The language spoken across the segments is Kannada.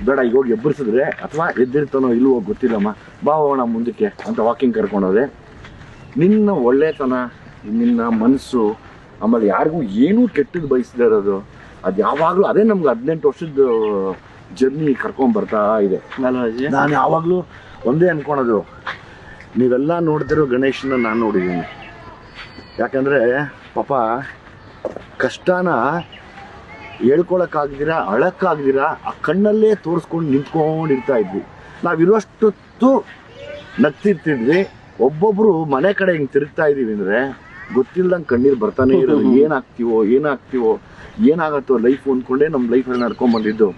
ಬೇಡ ಈಗ ಹೋಗಿ ಎಬ್ಬರಿಸಿದ್ರೆ ಅಥವಾ ಎದ್ದಿರ್ತಾನೋ ಇಲ್ವೋ ಗೊತ್ತಿಲ್ಲಮ್ಮ, ಬಾ ಹೋಗೋಣ ಮುಂದಕ್ಕೆ ಅಂತ ವಾಕಿಂಗ್ ಕರ್ಕೊಂಡೋದೆ. ನಿನ್ನ ಒಳ್ಳೆತನ, ನಿನ್ನ ಮನಸ್ಸು, ಆಮೇಲೆ ಯಾರಿಗೂ ಏನೂ ಕೆಟ್ಟದ್ದು ಬಯಸದೇ ಇರೋದು, ಅದು ಯಾವಾಗಲೂ ಅದೇ ನಮ್ಗೆ 18 ವರ್ಷದ ಜರ್ನಿ ಕರ್ಕೊಂಡ್ಬರ್ತಾ ಇದೆ. ನಾನು ಯಾವಾಗಲೂ ಒಂದೇ ಅನ್ಕೊಳೋದು, ನೀವೆಲ್ಲ ನೋಡ್ತಿರೋ ಗಣೇಶನ ನಾನು ನೋಡಿದ್ದೀನಿ. ಯಾಕಂದರೆ ಪಾಪ ಕಷ್ಟನ ಹೇಳ್ಕೊಳಕ್ಕಾಗ್ದಿರ ಅಳಕ್ಕಾಗ್ದಿರ ಆ ಕಣ್ಣಲ್ಲೇ ತೋರಿಸ್ಕೊಂಡು ನಿಂತ್ಕೊಂಡಿರ್ತಾ ಇದ್ವಿ. ನಾವಿರೋಷ್ಟೊತ್ತು ನಗ್ತಿರ್ತಿದ್ವಿ. ಒಬ್ಬೊಬ್ಬರು ಮನೆ ಕಡೆ ಹಿಂಗೆ ತಿರುಗ್ತಾ ಇದ್ದೀವಿ ಅಂದರೆ ಗೊತ್ತಿಲ್ದಂಗೆ ಕಣ್ಣೀರು ಬರ್ತಾನೆ ಇರೋದು. ಏನಾಗ್ತೀವೋ ಏನಾಗತ್ತೋ ಲೈಫ್ ಅಂದ್ಕೊಂಡೇ ನಮ್ಮ ಲೈಫಲ್ಲಿ ನಡ್ಕೊಂಡ್ಬಂದಿದ್ದು.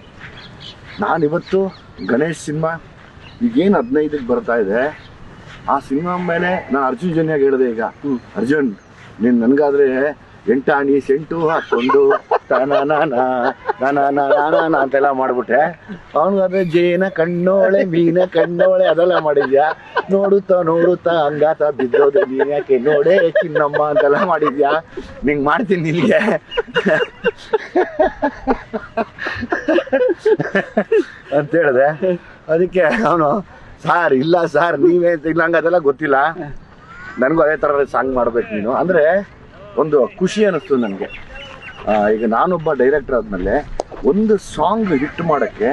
ನಾನಿವತ್ತು ಗಣೇಶ್ ಸಿನಿಮಾ ಈಗೇನು 15ಕ್ಕೆ ಬರ್ತಾ ಇದೆ, ಆ ಸಿನಿಮಾ ಮೇಲೆ ನಾನು ಅರ್ಜುನ್ ಜನ್ಯಾಗ ಹೇಳಿದೆ, ಈಗ ಅರ್ಜುನ್ ನೀನು ನನಗಾದ್ರೆ 8 ಆಣಿ ಸೆಂಟು ಹಾಕ್ಕೊಂಡು ಅಂತೆಲ್ಲ ಮಾಡ್ಬಿಟ್ಟೆ. ಅವನಿಗಾದ್ರೆ ಜೇನ ಕಣ್ಣೋಳೆ ಮೀನ ಕಣ್ಣೋಳೆ ಅದೆಲ್ಲ ಮಾಡಿದ್ಯಾ, ನೋಡುತ್ತಾ ಹಂಗಾತ ಬಿದ್ದೋದೆ ನೀನು ಯಾಕೆ ನೋಡೇ ಚಿನ್ನಮ್ಮ ಅಂತೆಲ್ಲ ಮಾಡಿದ್ಯಾ, ನಿಂಗೆ ಮಾಡ್ತೀನಿ ನಿನಗೆ ಅಂತ ಹೇಳಿದೆ. ಅದಕ್ಕೆ ಅವನು ಸಾರ್ ಇಲ್ಲ ಸಾರ್ ನೀವೇ ಇಲ್ಲ, ಹಂಗೆ ಅದೆಲ್ಲ ಗೊತ್ತಿಲ್ಲ, ನನಗೂ ಅದೇ ಥರ ಸಾಂಗ್ ಮಾಡ್ಬೇಕು ನೀನು ಅಂದರೆ ಒಂದು ಖುಷಿ ಅನ್ನಿಸ್ತು ನನಗೆ. ಈಗ ನಾನೊಬ್ಬ ಡೈರೆಕ್ಟರ್ ಆದಮೇಲೆ ಒಂದು ಸಾಂಗ್ ಹಿಟ್ ಮಾಡೋಕ್ಕೆ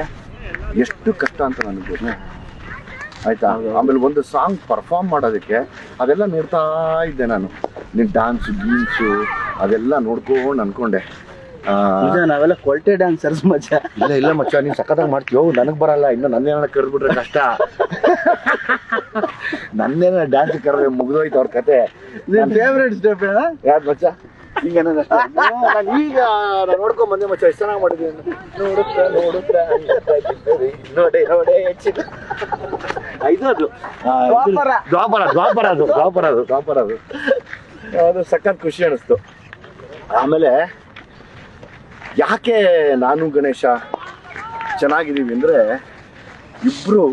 ಎಷ್ಟು ಕಷ್ಟ ಅಂತ ನನಗೆ ಗೊತ್ತು, ಆಯಿತಾ. ಆಮೇಲೆ ಒಂದು ಸಾಂಗ್ ಪರ್ಫಾರ್ಮ್ ಮಾಡೋದಕ್ಕೆ ಅದೆಲ್ಲ ನೋಡ್ತಾ ಇದ್ದೆ ನಾನು. ನೀನು ಡ್ಯಾನ್ಸು ಗೀನ್ಸು ಅದೆಲ್ಲ ನೋಡ್ಕೊಂಡು ಅಂದ್ಕೊಂಡೆ ನಾವೆಲ್ಲ ಕ್ವಾಲಿಟಿ ಡ್ಯಾನ್ಸರ್ಸ್ ಮಚ್ಚ. ಇಲ್ಲ ಮಚ್ಚ, ನೀನು ಸಖತ್ತಾಗಿ ಮಾಡ್ತೀವೋ, ನನಗೆ ಬರಲ್ಲ, ಇನ್ನು ನನ್ನೇನ ಕರೆದ್ಬಿಟ್ರೆ ಕಷ್ಟ. ನನ್ನೇನ ಡ್ಯಾನ್ಸ್ ಕರೆದ್ರೆ ಮುಗಿದೋಯ್ತು ಅವ್ರ ಕತೆ. ನಿನ್ನ ಫೇವ್ರೇಟ್ ಸ್ಟೆಪ್ ಏನ ಯಾವ್ದು ಮಚ್ಚ? ಈಗ ನಾನು ಈಗ ನಾನು ನೋಡ್ಕೊಂಡ್ ಬಂದೆ ಮಚ್ಚ, ಎಷ್ಟು ಚೆನ್ನಾಗಿ ಮಾಡಿದ್ದೀನಿ. ನೋಡುತ್ತಾ ನೋಡೇ ಇದು ದ್ವಾಪರ ಅದು ಸಖತ್ ಖುಷಿ ಅನಿಸ್ತು. ಆಮೇಲೆ ಯಾಕೆ ನಾನು ಗಣೇಶ ಚೆನ್ನಾಗಿದ್ದೀವಿ ಅಂದರೆ ಇಬ್ಬರು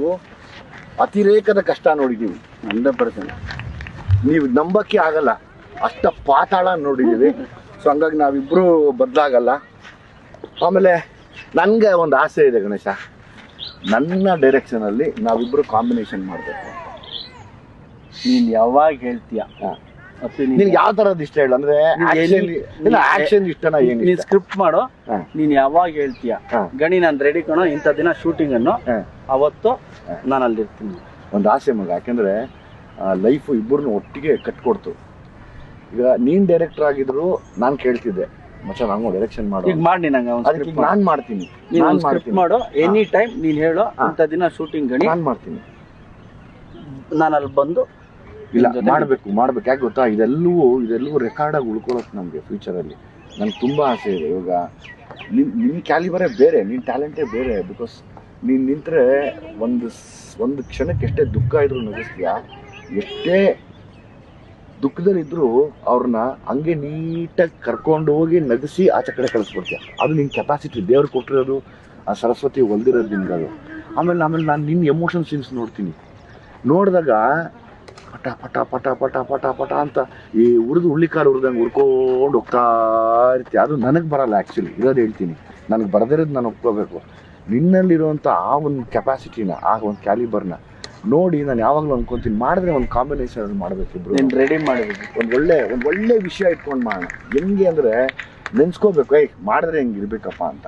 ಅತಿರೇಕದ ಕಷ್ಟ ನೋಡಿದ್ದೀವಿ. 100%. ನೀವು ನಂಬಕ್ಕೆ ಆಗಲ್ಲ, ಅಷ್ಟ ಪಾತಾಳ ನೋಡಿದ್ದೀವಿ. ಸೊ ಹಂಗಾಗಿ ನಾವಿಬ್ಬರು ಬದಲಾಗಲ್ಲ. ಆಮೇಲೆ ನನಗೆ ಒಂದು ಆಸೆ ಇದೆ ಗಣೇಶ, ನನ್ನ ಡೈರೆಕ್ಷನಲ್ಲಿ ನಾವಿಬ್ಬರು ಕಾಂಬಿನೇಷನ್ ಮಾಡಬೇಕು. ನೀನು ಯಾವಾಗ ಹೇಳ್ತೀಯ? ನಿನ್ಗೆ ಯಾವ ಥರದ್ದು ಇಷ್ಟ ಹೇಳು, ಅಂದರೆ ಆಕ್ಷನ್ ಇಷ್ಟನಾ? ಏನು ನೀನು ಸ್ಕ್ರಿಪ್ಟ್ ಮಾಡು, ನೀನು ಯಾವಾಗ ಹೇಳ್ತೀಯ ಗಣಿ ನಾನು ರೆಡಿ ಕಣೋ, ಇಂಥ ದಿನ ಶೂಟಿಂಗ್ ಅನ್ನು ಅವತ್ತು ನಾನು ಅಲ್ಲಿರ್ತೀನಿ. ಒಂದು ಆಸೆ ಮಗ, ಯಾಕೆಂದರೆ ಲೈಫು ಇಬ್ಬರನ್ನು ಒಟ್ಟಿಗೆ ಕಟ್ಕೊಡ್ತು. ಈಗ ನೀನು ಡೈರೆಕ್ಟರ್ ಆಗಿದ್ರು ನಾನು ಕೇಳ್ತಿದ್ದೆ, ಮಚ್ಚ ನಾನು ಡೈರೆಕ್ಷನ್ ಮಾಡು, ಈಗ ಮಾಡಿ ನಂಗೆ ಅದಕ್ಕೆ ನಾನು ಮಾಡ್ತೀನಿ. ಸ್ಕ್ರಿಪ್ಟ್ ಮಾಡು, ಎನಿ ಟೈಮ್ ನೀನು ಹೇಳು ಇಂಥ ದಿನ ಶೂಟಿಂಗ್ ಗಣಿ ನಾನು ಮಾಡ್ತೀನಿ, ನಾನು ಅಲ್ಲಿ ಬಂದು ಇಲ್ಲ ಮಾಡಬೇಕು. ಯಾಕೆ ಗೊತ್ತಾ, ಇದೆಲ್ಲವೂ ರೆಕಾರ್ಡಾಗಿ ಉಳ್ಕೊಳ್ಳೋಕೆ ನಮಗೆ ಫ್ಯೂಚರಲ್ಲಿ ನನಗೆ ತುಂಬ ಆಸೆ ಇದೆ. ಇವಾಗ ನಿನ್ನ ಕ್ಯಾಲಿಬರೇ ಬೇರೆ, ನಿನ್ನ ಟ್ಯಾಲೆಂಟೇ ಬೇರೆ. ಬಿಕಾಸ್ ನೀನು ನಿಂತರೆ ಒಂದು ಕ್ಷಣಕ್ಕೆ ಎಷ್ಟೇ ದುಃಖ ಇದ್ರೂ ನಗಿಸ್ತೀಯಾ, ಎಷ್ಟೇ ದುಃಖದಲ್ಲಿದ್ದರೂ ಅವ್ರನ್ನ ಹಂಗೆ ನೀಟಾಗಿ ಕರ್ಕೊಂಡು ಹೋಗಿ ನಗಿಸಿ ಆಚೆ ಕಡೆ ಕಳಿಸ್ಬಿಡ್ತೀಯ. ಅದು ನಿನ್ನ ಕೆಪಾಸಿಟಿ, ದೇವ್ರು ಕೊಟ್ಟಿರೋದು, ಆ ಸರಸ್ವತಿ ಹೊಲ್ದಿರೋದು ನಿನ್ಗೆ ಅದು. ಆಮೇಲೆ ನಾನು ನಿನ್ನ ಎಮೋಷನ್ ಸೀನ್ಸ್ ನೋಡಿದಾಗ ಪಟ ಪಟ ಪಟ ಪಟ ಪಟ ಪಟ ಅಂತ ಈ ಹುಳ್ಳಿಕಾಳು ಹುರಿದಂಗೆ ಹುರ್ಕೊಂಡು ಹೋಗ್ತಾ ಇರ್ತೀವಿ. ಅದು ನನಗೆ ಬರಲ್ಲ ಆ್ಯಕ್ಚುಲಿ, ಇರೋದು ಹೇಳ್ತೀನಿ, ನನಗೆ ಬರದಿರೋದು ನಾನು ಒಪ್ಕೋಬೇಕು. ನಿನ್ನಲ್ಲಿರುವಂಥ ಆ ಒಂದು ಕೆಪಾಸಿಟಿನ, ಆ ಒಂದು ಕ್ಯಾಲಿಬರ್ನ ನೋಡಿ ನಾನು ಯಾವಾಗಲೂ ಅನ್ಕೊತೀನಿ, ಮಾಡಿದ್ರೆ ಒಂದು ಕಾಂಬಿನೇಷನ್ ಮಾಡಬೇಕಿಬ್ರು. ನೀನು ರೆಡಿ ಮಾಡಬೇಕು, ಒಂದು ಒಳ್ಳೆ ವಿಷಯ ಇಟ್ಕೊಂಡು ಮಾಡೋಣ. ಹೆಂಗೆ ಅಂದರೆ ನೆನ್ಸ್ಕೋಬೇಕು, ಮಾಡಿದ್ರೆ ಹೆಂಗೆ ಇರಬೇಕಪ್ಪ ಅಂತ.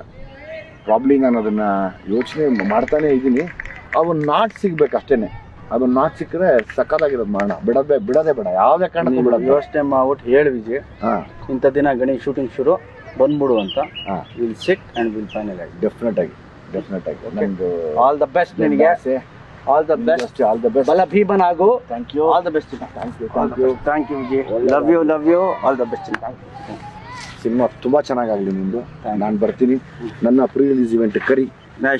ಪ್ರಾಬ್ಲಿ ನಾನು ಅದನ್ನು ಯೋಚನೆ ಮಾಡ್ತಾನೇ ಇದ್ದೀನಿ. ಅವನ್ನ ನಾಟ್ ಸಿಗ್ಬೇಕು ಅಷ್ಟೇ. ಅದನ್ನ ನಾಟ್ ಸಿಕ್ಕರೆ ಸಕ್ಕತ್ತಾಗಿರೋದು ಮಾಡೋಣ, ಬಿಡೋದೇ ಬೇಡ, ಯಾವುದೇ ಕಾರಣಕ್ಕೂ ಬಿಡೋದು. ಯೋಚನೆ ಮಾಡ್ಬಿಟ್ಟು ಹೇಳಿ ವಿಜಯ್, ಇಂಥ ದಿನ ಗಣೇಶ್ ಶೂಟಿಂಗ್ ಶುರು ಬಂದ್ಬಿಡು ಅಂತ. Will sit and will final ಆಗಿ. ಡೆಫಿನೆಟ್ ಆಗಿ ನಂದು ಆಲ್ ದ ಬೆಸ್ಟ್ ನಿನಗೆ. ಆಲ್ ದ ಬೆಸ್ಟ್ ಬಲ ಭೀಮನ್ ಆಗು. Thank you. All the best. Thank you Vijay. Love you. All the best. Cinema ತುಂಬ ಚೆನ್ನಾಗಾಗಲಿ ನಿಂದು. ನಾನು ಬರ್ತೀನಿ, ನನ್ನ ಪ್ರೀ ರಿಲೀಸ್ ಇವೆಂಟ್ ಕರಿ.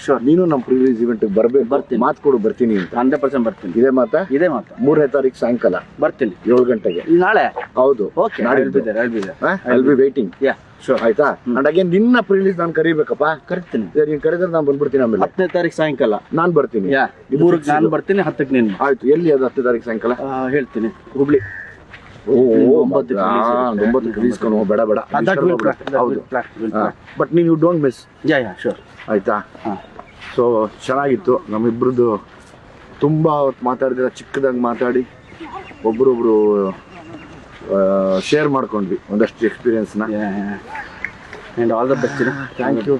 ಶೋರ್, ನೀನು ನಮ್ಮ ಪ್ರೀ ರಿಲೀಸ್ ಇವೆಂಟ್ ಬರ್ತೀನಿ, ಮಾತು ಕೊಡು ಬರ್ತೀನಿ ಅಂತ. 100% ಬರ್ತೀನಿ. ಇದೇ ಮಾತಾ? 3ನೇ ತಾರೀಕು ಸಾಯಂಕಾಲ ಬರ್ತೀನಿ 7 ಗಂಟೆಗೆ. ನಾಳೆ? ಹೌದು. Okay, I'll be waiting. Sure, ಆಯ್ತಾ? ಅಂಡ್ ಅಗೇನ್ ನಿನ್ನ ಪ್ರೀ ರಿಲೀಸ್ ನಾನು ಕರಿಬೇಕಪ್ಪ. ಕರಿತೀನಿ. ನೀನು ಕರೆದ್ರೆ ನಾನು ಬಂದ್ಬಿಡ್ತೀನಿ. ಆಮೇಲೆ 10ನೇ ತಾರೀಕು ಸಾಯಂಕಾಲ ನಾನು ಬರ್ತೀನಿ. 3ಕ್ಕೆ ನಾನು ಬರ್ತೀನಿ, 10ಕ್ಕೆ ನೀನು. ಆಯ್ತು. ಎಲ್ಲಿ ಅದು 10ನೇ ತಾರೀಕು ಸಾಯಂಕಾಲ? ಹೇಳ್ತೀನಿ, ಹುಬ್ಳಿ. 9ಕ್ಕೆ ರಿಲೀಸ್ ಕಣೋ, ಬೇಡ. ಹೌದು, ಬಟ್ ನೀನು ಯು ಡೋಂಟ್ ಮಿಸ್. ಶೋರ್. ಆಯ್ತಾ? ಸೊ ಚೆನ್ನಾಗಿತ್ತು ನಮ್ಮಿಬ್ರದ್ದು, ತುಂಬ ಹೊತ್ತು ಮಾತಾಡಿದ್ರೆ ಚಿಕ್ಕದಾಗಿ ಮಾತಾಡಿ ಒಬ್ರೊಬ್ರು ಶೇರ್ ಮಾಡ್ಕೊಂಡ್ವಿ ಒಂದಷ್ಟು ಎಕ್ಸ್ಪೀರಿಯನ್ಸ್ನ. And all the best. Thank you.